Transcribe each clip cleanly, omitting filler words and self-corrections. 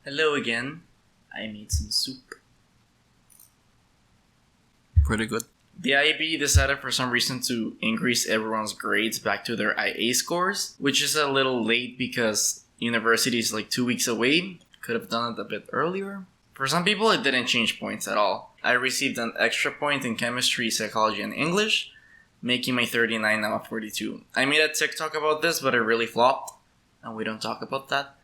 Hello again. I made some soup. Pretty good. The IB decided for some reason to increase everyone's grades back to their IA scores, which is a little late because university is like 2 weeks away. Could have done it a bit earlier. For some people, it didn't change points at all. I received an extra point in chemistry, psychology, and English, making my 39 now a 42. I made a TikTok about this, but it really flopped, and we don't talk about that.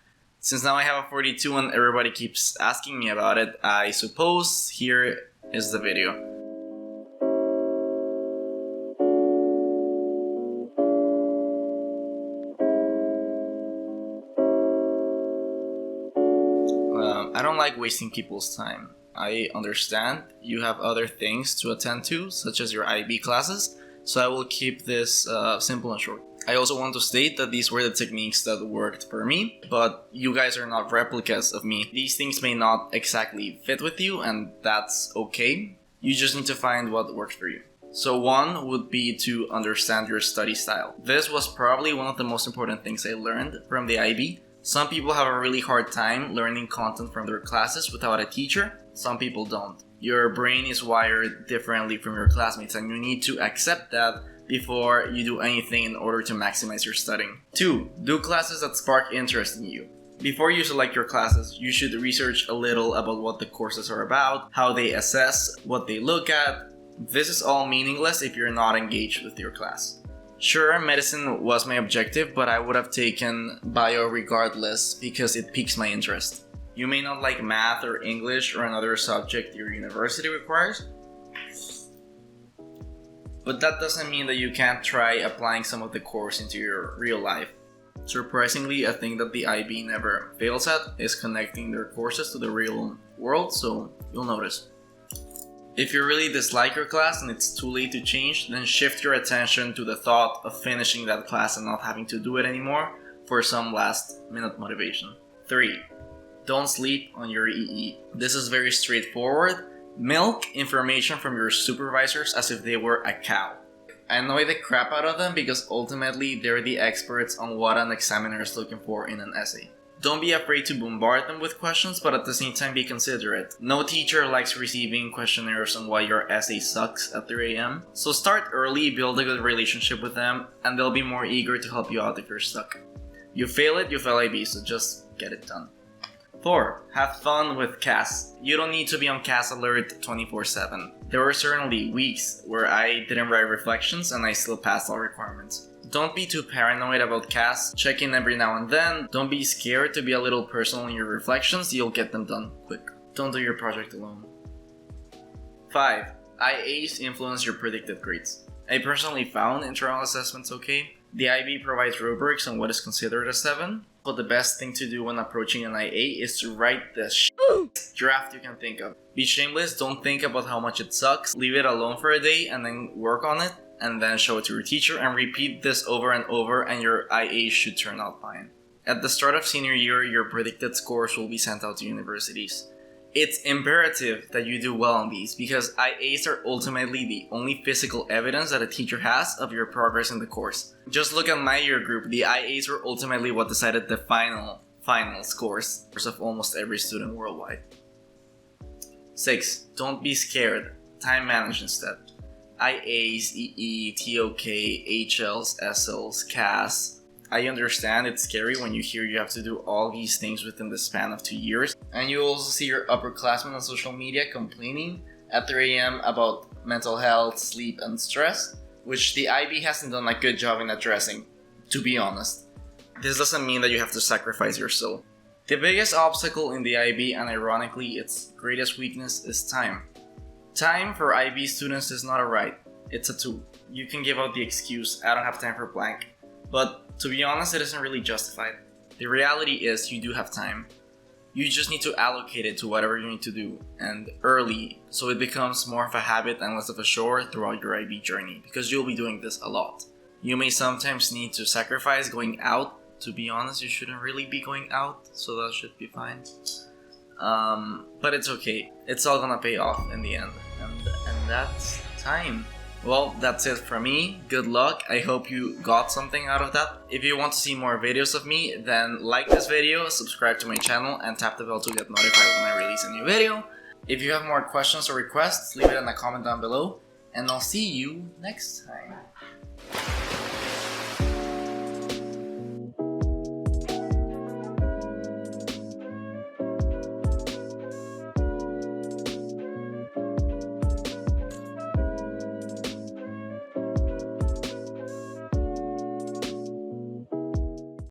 Since now I have a 42 and everybody keeps asking me about it, I suppose here is the video. I don't like wasting people's time. I understand you have other things to attend to, such as your IB classes, so I will keep this simple and short. I also want to state that these were the techniques that worked for me, but you guys are not replicas of me. These things may not exactly fit with you, and that's okay. You just need to find what works for you. So one would be to understand your study style. This was probably one of the most important things I learned from the IB. Some people have a really hard time learning content from their classes without a teacher. Some people don't. Your brain is wired differently from your classmates, and you need to accept that before you do anything in order to maximize your studying. 2. Do classes that spark interest in you. Before you select your classes, you should research a little about what the courses are about, how they assess, what they look at. This is all meaningless if you're not engaged with your class. Sure, medicine was my objective, but I would have taken bio regardless because it piques my interest. You may not like math or English or another subject your university requires, but that doesn't mean that you can't try applying some of the course into your real life. Surprisingly, a thing that the IB never fails at is connecting their courses to the real world, so you'll notice. If you really dislike your class and it's too late to change, then shift your attention to the thought of finishing that class and not having to do it anymore for some last minute motivation. 3. Don't sleep on your EE. This is very straightforward. Milk information from your supervisors as if they were a cow. Annoy the crap out of them because ultimately they're the experts on what an examiner is looking for in an essay. Don't be afraid to bombard them with questions, but at the same time be considerate. No teacher likes receiving questionnaires on why your essay sucks at 3 a.m. So start early, build a good relationship with them, and they'll be more eager to help you out if you're stuck. You fail it, you fail IB, so just get it done. 4. Have fun with CAS. You don't need to be on CAS alert 24/7. There were certainly weeks where I didn't write reflections and I still passed all requirements. Don't be too paranoid about CAS. Check in every now and then. Don't be scared to be a little personal in your reflections. You'll get them done quick. Don't do your project alone. 5. IAs influence your predicted grades. I personally found internal assessments okay. The IB provides rubrics on what is considered a 7. But the best thing to do when approaching an IA is to write the draft you can think of. Be shameless, don't think about how much it sucks. Leave it alone for a day and then work on it. And then show it to your teacher and repeat this over and over and your IA should turn out fine. At the start of senior year, your predicted scores will be sent out to universities. It's imperative that you do well on these because IAs are ultimately the only physical evidence that a teacher has of your progress in the course. Just look at my year group, the IAs were ultimately what decided the final scores of almost every student worldwide. 6. Don't be scared. Time manage instead. IAs, EE, TOK, HLs, SLs, CAS. I understand it's scary when you hear you have to do all these things within the span of 2 years. And you also see your upperclassmen on social media complaining at 3 a.m. about mental health, sleep, and stress, which the IB hasn't done a good job in addressing, to be honest. This doesn't mean that you have to sacrifice your soul. The biggest obstacle in the IB, and ironically its greatest weakness, is time. Time for IB students is not a right, it's a tool. You can give out the excuse, I don't have time for blank. But to be honest, it isn't really justified. The reality is you do have time. You just need to allocate it to whatever you need to do, and early, so it becomes more of a habit and less of a chore throughout your IB journey, because you'll be doing this a lot. You may sometimes need to sacrifice going out. To be honest, you shouldn't really be going out, so that should be fine. But it's okay. It's all gonna pay off in the end. And that's time. Well, that's it from me. Good luck. I hope you got something out of that. If you want to see more videos of me, then like this video, subscribe to my channel, and tap the bell to get notified when I release a new video. If you have more questions or requests, leave it in a comment down below, and I'll see you next time.